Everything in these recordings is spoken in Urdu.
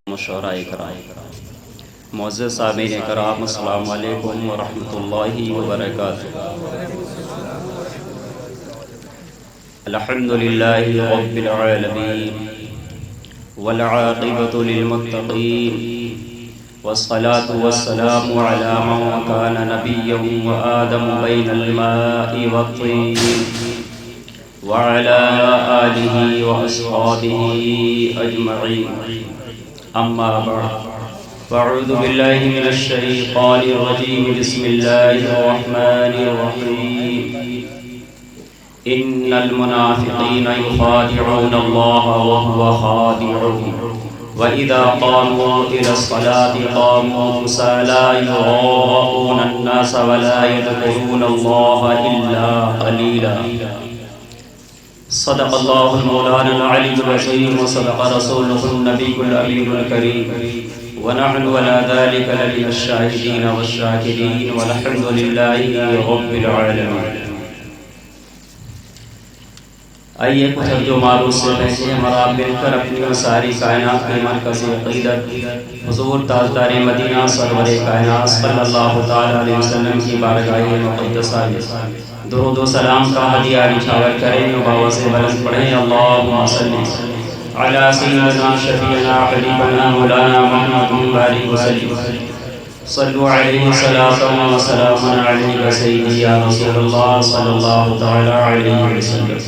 مشورہ کرام، معزز سامعین کرام، السلام علیکم ورحمۃ اللہ وبرکاتہ۔ الحمد للہ رب العالمین والعاقبۃ للمتقین والصلاة والسلام علی من کان نبیا وآدم بین الماء والطین وعلی آلہ واصحابہ اجمعین، اما بعد فاعوذ باللہ من الشیطان الرجیم، بسم اللہ الرحمن الرحیم۔ ان المنافقین یخادعون اللہ وهو خادعهم وَإِذَا قَامُوا إِلَى الصَّلَاةِ قَامُوا كُسَالَىٰ يُرَاءُونَ النَّاسَ وَلَا يَذْكُرُونَ اللَّهَ إِلَّا قَلِيلًا۔ صدق اللہ مولانا العلی العظیم وصدق رسولہ النبی الامین الکریم، ونحن على ذلك لمن الشاہدین والشاکرین، والحمد للہ رب العالمین۔ آئیے کچھ جو معروف سے پہلے ہمارا مل کر اپنی ساری کائنات کی مرکزی عقیدت حضور تاجدار مدینہ سرور کائنات صلی اللہ تعالی علیہ وسلم کی بارگاہ مقدسہ درود و سلام کا ہدیہ نچھاور کریں، باوا سے بلند پڑھیں، اللہم صلی علی سیدنا شفیعنا حبیبنا مولانا محمد بارک وسلم، صلو علیہ صلاۃ و سلام علیہ سیدی یا رسول اللہ صلی اللہ تعالی علیہ وسلم۔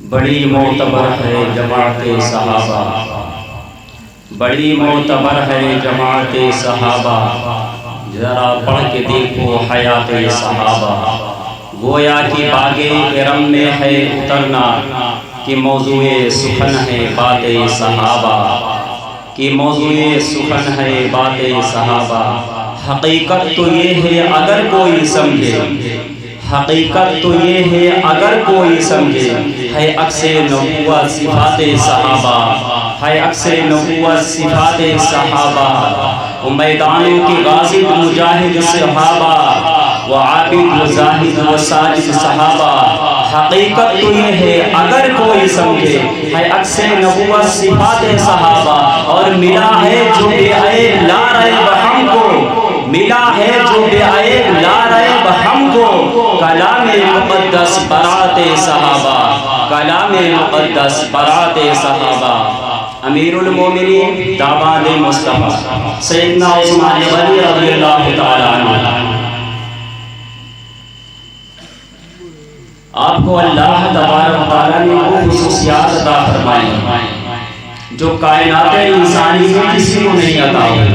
بڑی معتبر ہے جماعت صحابہ، بڑی معتبر ہے جماعت صحابہ، ذرا پڑھ کے دیکھو حیات صحابہ، گویا کہ باغ کرم میں ہے اترنا، کہ موضوع سخن ہے بات صحابہ، کہ موضوع سخن ہے بات صحابہ۔ حقیقت تو یہ ہے اگر کوئی سمجھے، حقیقت تو یہ ہے اگر کوئی سمجھے، ہے عکس نبوت صفات صحابہ، ہے عکس نبوت صفات صحابہ، میدانوں کے غازی مجاہد صحابہ، و عابد و زاہد و ساجد صحابہ۔ حقیقت تو یہ ہے اگر کوئی سمجھے، ہے عکس نبوت صفات صحابہ، اور ملا ہے جو بے عیب لا ریب ہم کو، ملا ہے جو بے عیب لا ریب ہم کو، کلام مقدس برات صحابہ، کلام مقدس برات صحابہ۔ امیر المومنین داماد مصطفیٰ سیدنا عثمان غنی رضی اللہ تعالیٰ عنہ، آپ کو اللہ تبارک و تعالیٰ نے وہ خصوصیات عطا فرمائی جو کائنات انسانی میں کسی کو نہیں عطا ہوئی۔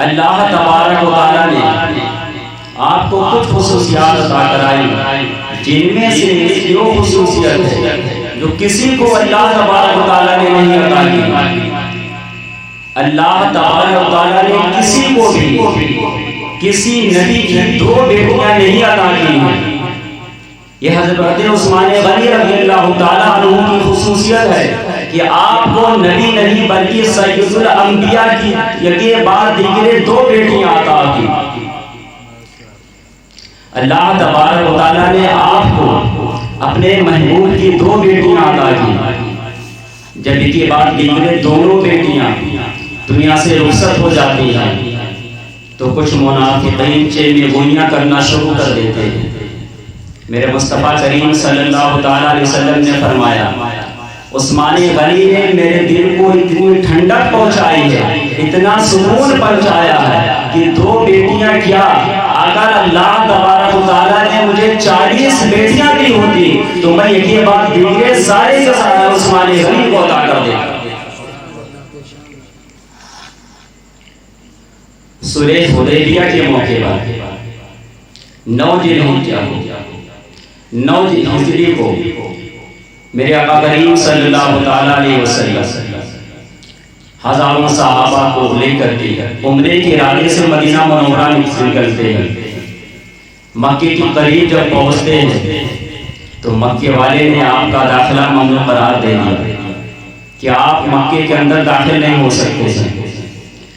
اللہ تبارک و تعالیٰ نے آپ کو کچھ خصوصیات عطا کرائی، جن میں سے ایک وہ خصوصیت ہے جو کسی کو اللہ تبارک و تعالیٰ نے نہیں عطا کی۔ اللہ تبارک و تعالیٰ نے کسی کو بھی کسی نبی کی دو بیٹیاں نہیں عطا کی ہیں۔ یہ حضرت عثمان غنی رضی اللہ تعالیٰ عنہ کی خصوصیت ہے کہ آپ کو نبی نہیں بلکہ سید الانبیاء کی یکے بعد دیگرے دو بیٹیاں عطا کی۔ اللہ تبارک و تعالیٰ نے آپ کو اپنے محبوب کی دو بیٹیاں عطا کی، جب ایک کے بعد دیگرے دونوں بیٹیاں دنیا سے رخصت ہو جاتی ہیں تو کچھ منافقین چینے گوئیاں کرنا شروع کر دیتے ہیں۔ میرے مصطفیٰ کریم صلی اللہ تعالیٰ علیہ وسلم نے فرمایا، عثمان غنی نے میرے دل کو اتنی ٹھنڈک پہنچائی ہے، اتنا سکون پہنچایا ہے کہ دو بیٹیاں کیا، اگر اللہ تبارک و تعالیٰ نے مجھے 40 بیٹیاں دی ہوتی تو میں یکی بعد دیگرے سارے کے سارے عثمان غنی کو عطا کر دیتا۔ صلح حدیبیہ کے موقع پر 9 ہجری کو میرے آقا کریم صلی اللہ تعالیٰ علیہ وسلم ہزاروں صحابہ کو لے کر کے عمرے کے ارادے سے مدینہ منورہ نکلتے ہیں۔ مکے کے قریب جب پہنچتے ہیں تو مکے والے نے آپ کا داخلہ ممنوع قرار دے دیا کہ آپ مکے کے اندر داخل نہیں ہو سکتے ہیں،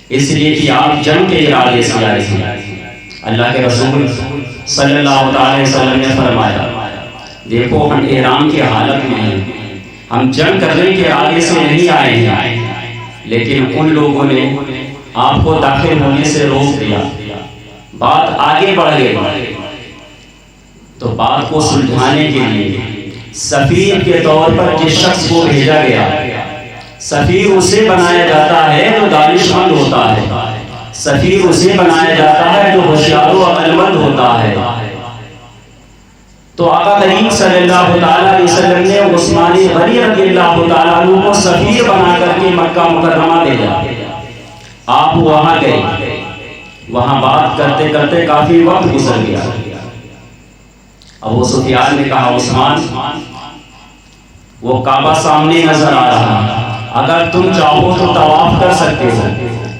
اس لیے کہ آپ جنگ کے ارادے سے آئے ہیں۔ اللہ کے رسول صلی اللہ علیہ وسلم نے فرمایا دیکھو ہم احرام کی حالت میں ہیں، ہم جنگ کرنے کے ارادے سے نہیں آئے ہیں، لیکن ان لوگوں نے آپ کو داخل ہونے سے روک دیا، بات آگے بڑھ گئی۔ تو بات کو سلجھانے کے لیے سفیر کے طور پر جس شخص کو بھیجا گیا، سفیر اسے بنایا جاتا ہے جو دانش مند ہوتا ہے، سفیر اسے بنایا جاتا ہے جو ہوشیار و عقل مند ہوتا ہے۔ تو آقا کریم صلی اللہ تعالیٰ علیہ وسلم نے عثمان غنی رضی اللہ تعالیٰ عنہ کو سفیر بنا کر کے مکہ مکرمہ بھیجا۔ آپ وہاں گئے، وہاں بات کرتے کرتے کافی وقت گزر گیا۔ ابو سفیان نے کہا عثمان، وہ کعبہ سامنے نظر آ رہا، اگر تم چاہو تو طواف کر سکتے ہو،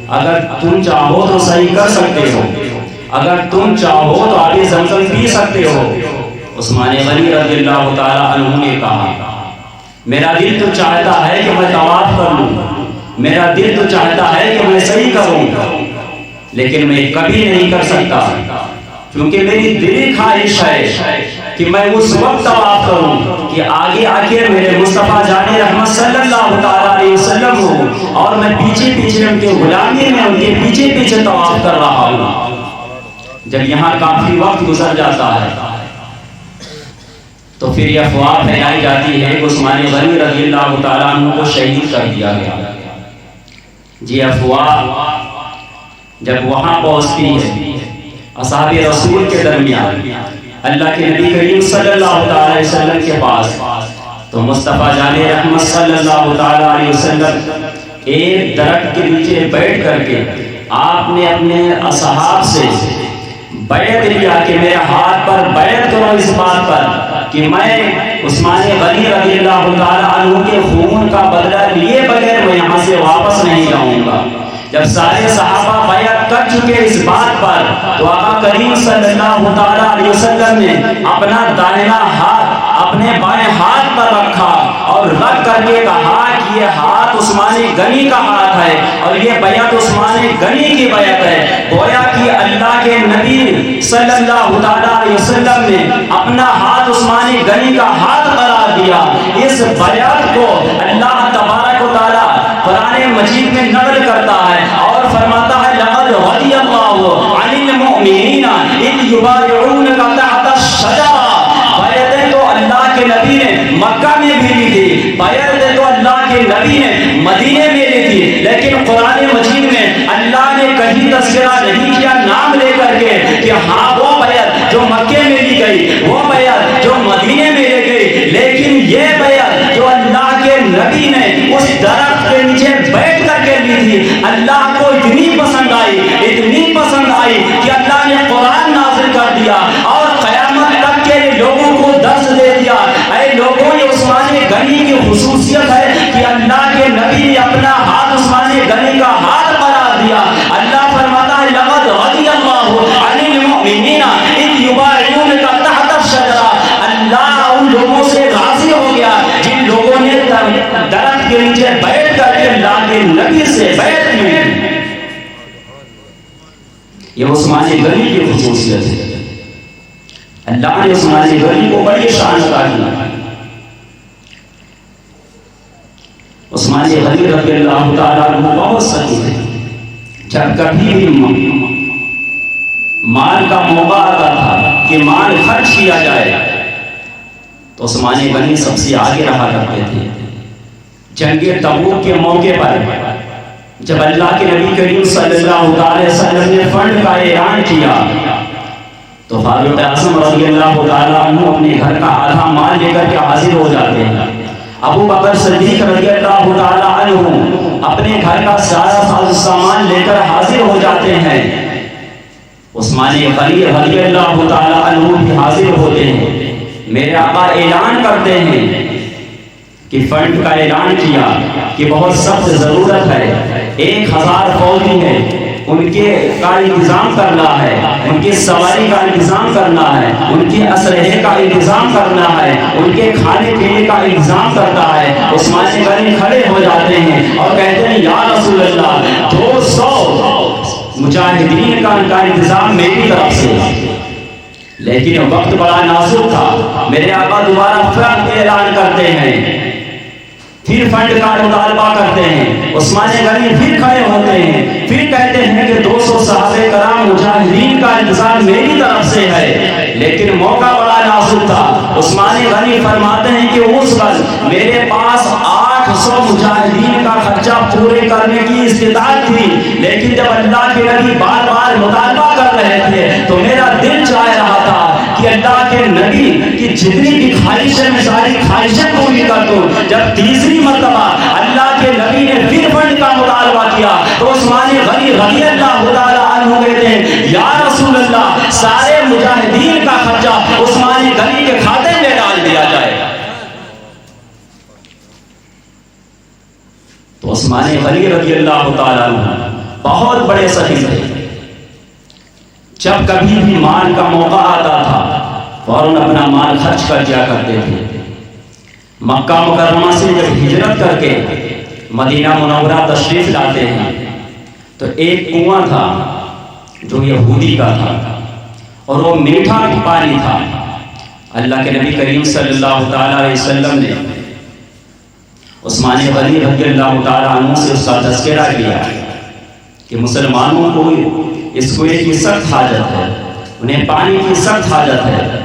اگر تم چاہو تو صحیح کر سکتے ہو، اگر تم چاہو تو آبِ زمزم پی سکتے ہو۔ عثمان غنی رضی اللہ تعالیٰ عنہ نے کہا میرا دل تو چاہتا ہے کہ میں طواف کر لوں، میرا دل تو چاہتا ہے کہ میں صحیح کروں، لیکن میں کبھی نہیں کر سکتا، کیونکہ میری دلی خواہش ہے کہ میں اس وقت طواف کروں کہ آگے آ کے میرے مصطفیٰ جان رحمت صلی اللہ تعالیٰ علیہ وسلم ہو، اور میں پیچھے پیچھے ان کے غلامی میں ان کے پیچھے پیچھے طواف کر رہا ہوں۔ جب یہاں کافی وقت گزر جاتا ہے تو پھر یہ افواہ پھیلائی جاتی ہے کہ عثمان غنی رضی اللہ تعالیٰ عنہ کو شہید کر دیا گیا۔ جی افواہ جب وہاں پہنچتی ہے اصحاب رسول کے درمیان، اللہ کے نبی کریم صلی اللہ تعالیٰ علیہ وسلم کے پاس، تو مصطفیٰ جان رحمت صلی اللہ تعالیٰ علیہ وسلم ایک درخت کے نیچے بیٹھ کر کے آپ نے اپنے اصحاب سے بیعت لیا کہ میرے ہاتھ پر بیعت کرو اس بات پر کہ میں عثمان غنی رضی اللہ تعالیٰ عنہ کے خون کا بدلہ لیے بغیر میں یہاں سے واپس نہیں جاؤں گا۔ جب سارے صحابہ بیعت کر چکے اس بات پر تو آقا کریم صلی اللہ تعالیٰ علیہ وسلم نے اپنا دائنا ہاتھ اپنے بائیں ہاتھ پر رکھا اور رکھ کر کے کہا کہ یہ ہاتھ عثمان غنی کا ہاتھ ہے اور یہ بیعت عثمان غنی کی بیعت ہے۔ گویا کہ اللہ کے نبی صلی اللہ تعالیٰ علیہ وسلم نے اپنا ہاتھ عثمان غنی کا ہاتھ قرار دیا۔ اس بیعت کو اللہ تبارک و تعالیٰ قرآن مجید میں نقل کرتا ہے اور فرماتا ہے لقد رضی اللہ عن المؤمنین اذ یبایعونک تحت الشجرہ۔ بیعتیں تو اللہ کے نبی نے مکہ میں بھی لی تھی، بیعتیں تو اللہ کے نبی نے مدینے میں لی تھی، لیکن قرآن مجید میں اللہ نے کہیں تذکرہ نہیں کیا نام لے کر کے کہ ہاں وہ بیعت جو مکے میں لی گئی، وہ بیعت جو مدینے میں لے گئی، لیکن یہ بیعت جو اللہ کے نبی نے اس درخت کے نیچے بیٹھ کر کے لی تھی، اللہ کو اتنی پسند آئی، اتنی پسند آئی کہ اللہ نے قرآن نازل کر دیا اور قیامت تک کے لوگوں کو درس دے دیا۔ اے لوگوں، یہ عثمان غنی کی خصوصیت ہے کہ اللہ کے نبی نے اپنا ہاتھ عثمان غنی کا ہاتھ قرار دیا۔ اللہ فرماتا ہے لقد رضی اللہ عن المؤمنین اذ یبایعونک تحت الشجرہ۔ اللہ ان لوگوں سے راضی ہو گیا جن لوگوں نے درخت کے نیچے بیٹھ کر کے اللہ کے نبی سے بیعت کی۔ یہ عثمان غنی کی خصوصیت ہے۔ اللہ نے عثمان غنی کو بڑی شان عطا کی۔ عثمان غنی رضی اللہ تعالیٰ عنہ بہت سخی تھے، جب کبھی بھی مال کا موقع آتا تھا کہ مال خرچ کیا جائے تو عثمان غنی سب سے آگے رہا کرتے تھے۔ جنگ تبوک کے موقع پر جب اللہ کے نبی کریم صلی اللہ علیہ وسلم نے فنڈ کا اعلان کیا تو فاروق اعظم رضی اللہ تعالیٰ عنہ اپنے گھر کا آدھا مال لے کر کے حاضر ہو جاتے ہیں۔ ابو بکر صدیق رضی اللہ تعالیٰ عنہ اپنے گھر کا سارا سامان لے کر حاضر ہو جاتے ہیں۔ عثمان غنی رضی اللہ تعالیٰ عنہ بھی حاضر ہوتے ہیں۔ میرے آقا اعلان کرتے ہیں کہ فنڈ کا اعلان کیا کہ بہت سخت ضرورت ہے، 1000 فوجی ہے، ان کے کا انتظام کرنا ہے، ان کی سواری کا انتظام کرنا ہے، ان کے اسلحے کا انتظام کرنا ہے، ان کے کھانے پینے کا انتظام کرتا ہے۔ عثمان غنی کھڑے ہو جاتے ہیں اور کہتے ہیں یا رسول اللہ 200 مجاہدین کا انتظام میری طرف سے، لیکن وقت بڑا نازک تھا. میرے آقا دوبارہ فنڈ اعلان کرتے ہیں, پھر فنڈ کا مطالبہ کرتے ہیں. عثمان غنی پھر کھڑے ہوتے ہیں, پھر کہتے ہیں کہ 200 صحابہ کرام مجاہدین کا انتظام میری طرف سے ہے. لیکن موقع بڑا نازک تھا. عثمان غنی فرماتے ہیں کہ اس وقت میرے پاس 800 مجاہدین کا خرچہ پورے کرنے کی استطاعت تھی, لیکن جب اللہ کے نبی بار بار مطالبہ کر رہے تھے تو میرا دل چاہ رہا تھا کہ اللہ کے نبی کی جتنی بھی خواہشیں میں ساری خواہشیں پوری کر دوں. جب تیسری مرتبہ اللہ کے نبی نے پھر فنڈ کا مطالبہ کیا تو عثمان غنی رضی اللہ تعالیٰ عنہ کہتے ہیں یا رسول اللہ سارے مجاہدین کا خرچہ عثمان غنی کے کھاتے میں ڈال دیا جائے. تو عثمان غنی رضی اللہ تعالیٰ عنہ بہت بڑے سخی تھے. جب کبھی بھی مال کا موقع آتا تھا فوراً اپنا مال خرچ کر دیا کرتے تھے. مکہ مکرمہ سے جب ہجرت کر کے مدینہ منورہ تشریف لاتے ہیں تو ایک کنواں تھا جو یہودی کا تھا اور وہ میٹھا پانی تھا. اللہ کے نبی کریم صلی اللہ تعالیٰ علیہ وسلم نے عثمان غنی رضی اللہ تعالیٰ عنہ سے اس کا تذکرہ کیا کہ مسلمانوں کو اس کنویں کی سخت حاجت ہے, انہیں پانی کی سخت حاجت ہے.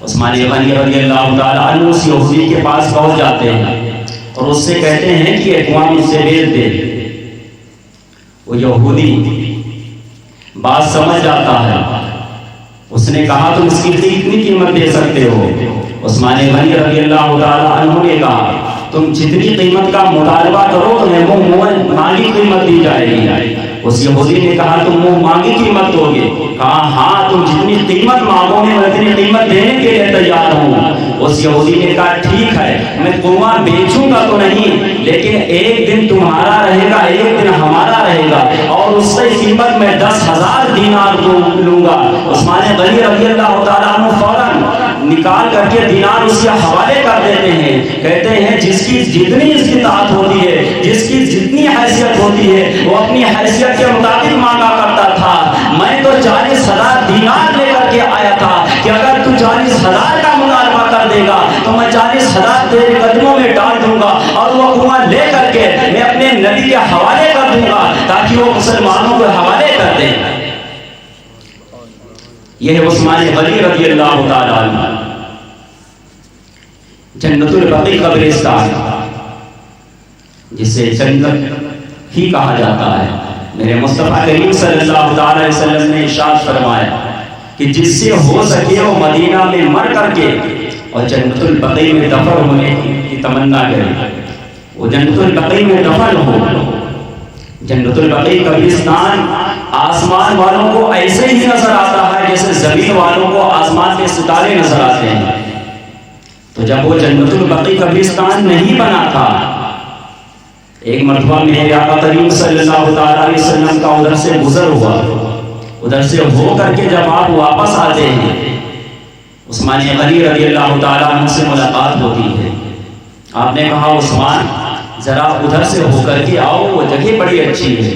عثمان غنی رضی اللہ تعالیٰ عنہ اس یہودی کے پاس پہنچ جاتے ہیں اور اس سے کہتے ہیں کہ یہ کنواں مجھ سے بیچ دے. وہ یہودی بات سمجھ جاتا ہے. اس نے کہا تم اس کی کتنی قیمت دے سکتے ہو؟ عثمان غنی رضی اللہ تعالیٰ عنہ نے کہا تم جتنی قیمت کا مطالبہ کرو تمہیں منہ مانگی قیمت دی جائے گی. اس یہودی نے کہا تم منہ مانگی قیمت دو گے؟ کہا ہاں تم جتنی قیمت مانگو گے میں اتنی قیمت دینے کے لیے تیار ہوں. اس یہودی نے کہا ٹھیک ہے میں کنواں بیچوں گا تو نہیں, لیکن ایک دن تمہارا رہے گا ایک دن ہمارا رہے گا اور اس کی قیمت میں 10,000 دینار لوں گا. عثمان غنی رضی اللہ تعالیٰ عنہ فوراً نکال کر کے دینار اس کے حوالے کر دیتے ہیں. کہتے ہیں جس کی جتنی استطاعت ہوتی ہے, جس کی جتنی حیثیت ہوتی ہے وہ اپنی حیثیت کے مطابق مانگا کرتا تھا. میں تو 40,000 دینار لے کر کے آیا تھا کہ اگر تو 40,000 کا مطالبہ کر دے گا تو میں 40,000 تیرے قدموں میں ڈال دوں گا اور وہ کنواں لے کر کے میں اپنے نبی کے حوالے کر دوں گا تاکہ وہ مسلمانوں کو حوالے کر دیں. یہ ہے عثمان غنی رضی اللہ تعالیٰ عنہ. جنت البقیع قبرستان جسے جنت ہی کہا جاتا ہے, میرے مصطفیٰ کریم صلی اللہ تعالی علیہ وسلم نے ارشاد فرمایا کہ جس سے ہو سکے وہ مدینہ میں مر کر کے اور جنت البقیع میں دفن ہونے کی تمنا کرے, وہ جنت البقیع میں دفن ہو. جنت البقیع قبرستان آسمان والوں کو ایسے ہی نظر آتا ہے جیسے زمین والوں کو آسمان کے ستارے نظر آتے ہیں. تو جب وہ جنت البقیع قبرستان نہیں بنا تھا, ایک مرتبہ میرے آقا کریم صلی اللہ تعالیٰ علیہ وسلم کا ادھر سے گزر ہوا. ادھر سے ہو کر کے جب آپ واپس آتے ہیں عثمان غنی رضی اللہ تعالیٰ عنہ سے ملاقات ہوتی ہے. آپ نے کہا عثمان ذرا ادھر سے ہو کر کے آؤ, وہ جگہ بڑی اچھی ہے.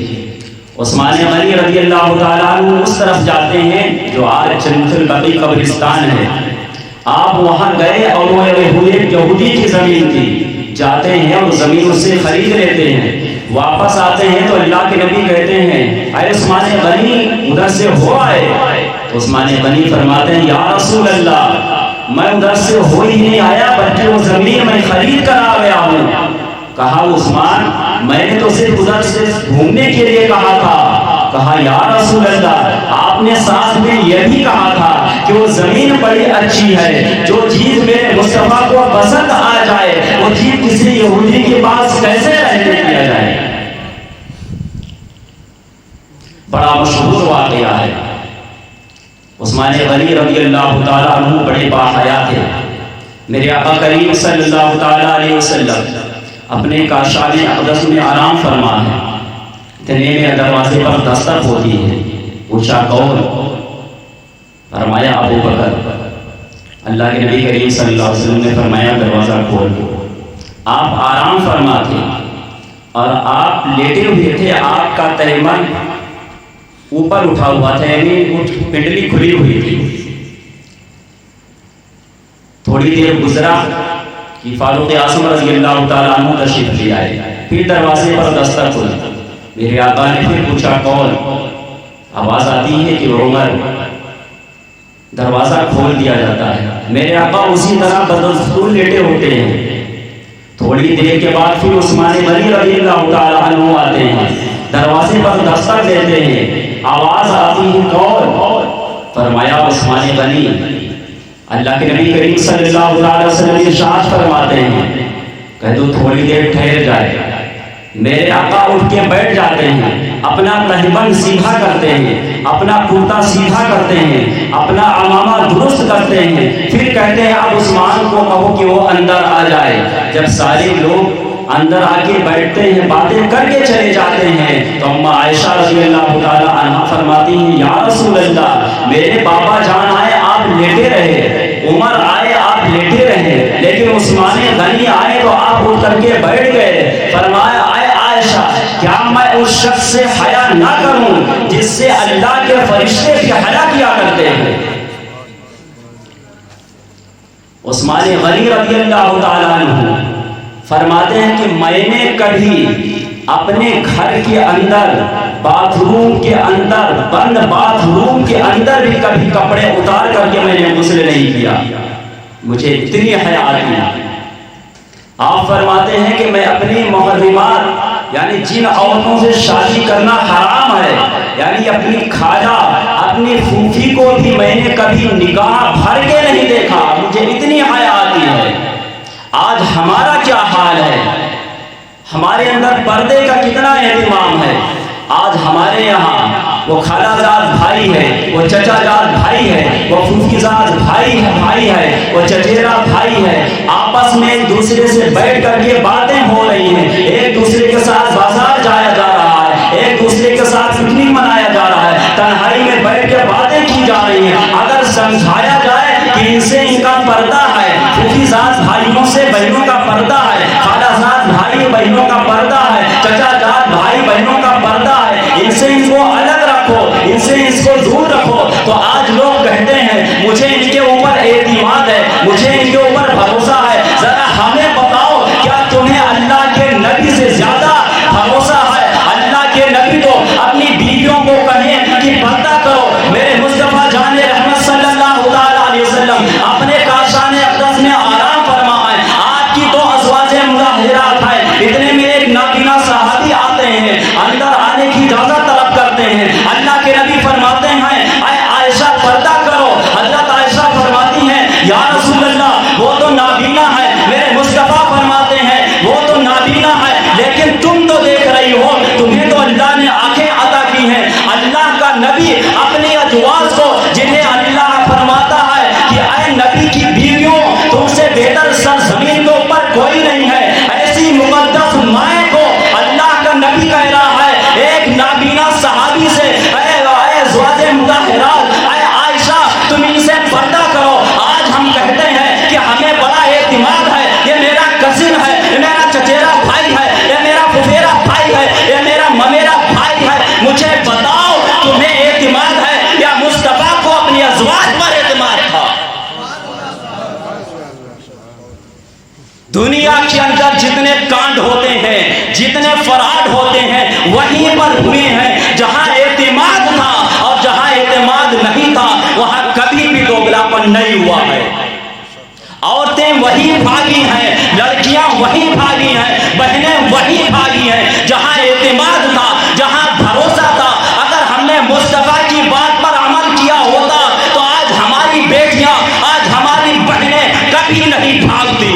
عثمان غنی رضی اللہ تعالیٰ عنہ اس طرف جاتے ہیں جو آج جنت البقیع قبرستان ہے. آپ وہاں گئے اور وہ یہودی کی زمین تھی, جاتے ہیں اور زمین اس سے خرید لیتے ہیں. واپس آتے ہیں تو اللہ کے نبی کہتے ہیں اے عثمان غنی ادھر سے ہو آئے؟ تو عثمان غنی فرماتے ہیں یا رسول اللہ میں ادھر سے ہو ہی نہیں آیا بلکہ وہ زمین میں خرید کر آ گیا ہوں. کہا عثمان میں نے تو صرف ادھر سے گھومنے کے لیے کہا تھا. کہا یا رسول اللہ آپ نے ساتھ میں یہ بھی کہا تھا کہ وہ زمین بڑی اچھی ہے, جو چیز میرے مصطفیٰ کو پسند آ جائے وہ چیز کسی یہودی کے پاس کیسے رہنے دیا جائے. بڑا مشہور واقعہ ہے. عثمان غنی رضی اللہ تعالیٰ عنہ بڑے باحیا تھے. میرے آقا کریم صلی اللہ تعالیٰ علیہ وسلم اپنے کاشان اقدس میں آرام فرما ہے. اتنے میں دروازے پر دستک ہوتی ہے. پوچھا کون؟ فرمایا ابو بکر. اللہ کے نبی کریم صلی اللہ علیہ وسلم نے فرمایا دروازہ کھول دو. آپ آرام فرما تھے اور آپ لیٹے ہوئے تھے. آپ کا تیمم اوپر اٹھا ہوا تھا, یعنی پنڈلی کھلی ہوئی تھی. تھوڑی دیر گزرا کہ فاروق اعظم رضی اللہ تعالیٰ عنہ تشریف لے آئے، پھر دروازے پر دستک ہوئی، میرے آقا نے پھر پوچھا کون؟ آواز آتی ہے کہ عمر۔ دروازہ کھول دیا جاتا ہے، میرے آقا اسی طرح بدستور لیٹے ہوتے ہیں۔ تھوڑی دیر کے بعد پھر عثمان غنی رضی اللہ تعالیٰ عنہ آتے ہیں، دروازے پر دستک دیتے ہیں، آواز آتی ہے کون؟ فرمایا عثمان غنی۔ اللہ کے نبی کریم صلی اللہ علیہ وسلم ارشاد فرماتے ہیں کہ تو تھوڑی دیر ٹھہر جائے۔ میرے آقا اٹھ کے بیٹھ جاتے ہیں، اپنا تہبند سیدھا کرتے ہیں، اپنا کرتا سیدھا کرتے ہیں، اپنا عمامہ درست کرتے ہیں، پھر کہتے ہیں اب عثمان کو کہو کہ وہ اندر آ جائے۔ جب سارے لوگ اندر آ کے بیٹھتے ہیں، باتیں کر کے چلے جاتے ہیں، تو اماں عائشہ رضی اللہ تعالیٰ عنہا فرماتی ہیں یا رسول اللہ، میرے بابا جان آئے آپ لیٹے رہے، عمر آئے آپ لیٹے رہے، لیکن عثمان غنی آئے تو آپ اٹھ کر کے بیٹھ گئے۔ فرمایا اے عائشہ، کیا میں اس شخص سے حیا نہ کروں جس سے اللہ کے فرشتے بھی حیا کیا کرتے ہیں؟ عثمان غنی رضی اللہ تعالیٰ عنہ فرماتے ہیں کہ میں نے کبھی اپنے گھر کے اندر، باتھ روم کے اندر، بند باتھ روم کے اندر بھی کبھی کپڑے اتار کر کے میں نے غسل نہیں کیا، مجھے اتنی حیا آتی۔ آپ فرماتے ہیں کہ میں اپنی محرمات یعنی جن عورتوں سے شادی کرنا حرام ہے، یعنی اپنی خالہ، اپنی پھوپھی کو بھی میں نے کبھی نگاہ بھر کے نہیں دیکھا، مجھے اتنی حیا آتی ہے۔ آج ہمارا کیا حال ہے؟ ہمارے اندر پردے کا کتنا اہتمام ہے؟ آج ہمارے یہاں وہ خالہ زاد بھائی ہے، وہ چچا زاد بھائی ہے، وہ پھوپھی زاد بھائی ہے، وہ چچیرا بھائی ہے، آپس میں ایک دوسرے سے بیٹھ کر کے باتیں ہو رہی ہیں، ایک دوسرے کے ساتھ بازار جایا جا رہا ہے، ایک دوسرے کے ساتھ پکنک منایا جا رہا ہے، تنہائی میں بیٹھ کے باتیں کی جا رہی ہیں۔ اگر سمجھایا جائے کہ ان سے ان کا پردہ ہے، پھوپھی زاد بھائیوں سے بہنوں کا پردہ ہے، خالہ زاد بھائی بہنوں کا پردہ ہے، چچا زاد بھائی بہنوں کا پردہ ہے، ان سے ان کو الگ رکھو، ان سے اس کو دور رکھو، تو آج لوگ کہتے ہیں مجھے ان کے اوپر اعتماد ہے، مجھے ان کے اوپر بھروسہ ہے۔ ذرا ہمیں بتاؤ کیا تمہیں اللہ کے نبی سے زیادہ بھروسہ ہے؟ اللہ کے نبی تو اپنی بیویوں کو کہیں کہ پردہ کرو، میرے مصطفیٰ جان رحمت صلی اللہ علیہ وسلم اپنے کاشان اقدس میں آرام فرمائیں، آپ کی تو ازواج مطہرات ہیں، اتنے میں ایک نابینا صحابی آتے ہیں، اندر آنے کی اجازت طلب کرتے ہیں، اللہ کے نبی فرماتے ہیں اے عائشہ پردہ کرو، حضرت عائشہ فرماتی ہیں یا رسول اللہ وہ تو نابینا ہے، میرے مصطفیٰ فرماتے ہیں وہ تو نابینا ہے، لیکن تم تو دیکھ رہی ہو، تمہیں تو اللہ نے آنکھیں عطا کی ہیں۔ اللہ کا نبی اپنی ازواج کو جنہیں اللہ فرماتا ہے کہ اے نبی کی بیویوں تم سے بہتر سرزمین کے اوپر کوئی نہیں ہے، ایسی مقدس مائیں کو اللہ کا نبی کہہ رہا ہے ایک نابینا صحابی سے اے ازواج مطہرات، اے عائشہ تم ان سے پردہ کرو۔ آج ہم کہتے ہیں کہ ہمیں بڑا اعتماد ہے، یہ میرا کزن ہے، یہ میرا چچیرا بھائی ہے، یہ میرا پھپھیرا بھائی ہے، یہ میرا ممیرا بھائی ہے۔ مجھے بتاؤ تمہیں اعتماد ہے یا مصطفیٰ کو اپنی ازواج پر اعتماد تھا؟ دنیا کے اندر جتنے کانڈ ہوتے ہیں، جتنے فراڈ ہوتے ہیں، وہیں پر ہوئے ہیں جہاں اعتماد تھا، اور جہاں اعتماد نہیں تھا وہاں کبھی بھی دوگلاپن نہیں ہوا ہے۔ عورتیں وہی بھاگی ہیں، لڑکیاں وہی بھاگی ہیں، بہنیں وہی بھاگی ہیں جہاں اعتماد تھا، جہاں بھروسہ تھا۔ اگر ہم نے مصطفیٰ کی بات پر عمل کیا ہوتا تو آج ہماری بیٹیاں، آج ہماری بہنیں کبھی نہیں بھاگتی،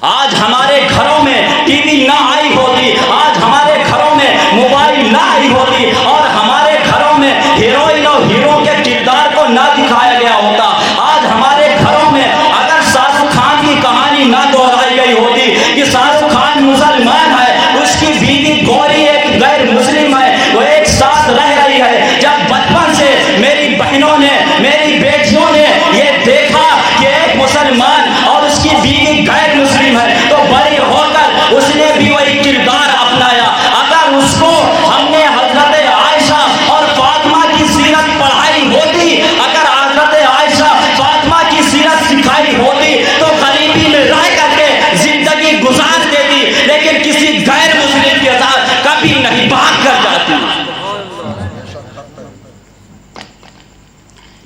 آج ہمارے گھروں میں ٹی وی نہ آئی ہوتی، آج ہمارے گھروں میں موبائل نہ آئی ہوتی، اور ہمارے گھروں میں ہیروئن اور ہیرو کے کردار کو نہ دکھایا گیا ہوتا، آج ہمارے گھروں میں اگر شاہ رخ خان کی کہانی نہ دہرائی گئی ہوتی کہ شاہ رخ خان مسلمان ہے، اس کی بیوی گوری ایک غیر مسلم ہے، وہ ایک ساتھ رہ رہی ہے۔ جب بچپن سے میری بہنوں نے، میری بیٹیوں نے یہ دیکھا کہ ایک مسلمان اور اس کی بیوی غیر مسلم ہے تو بڑی ہو کر اس نے بھی وہی کردار اپنایا۔ اگر اس کو ہم نے حضرت عائشہ اور فاطمہ کی سیرت پڑھائی ہوتی، اگر حضرت عائشہ فاطمہ کی سیرت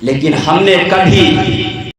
لیکن ہم نے کبھی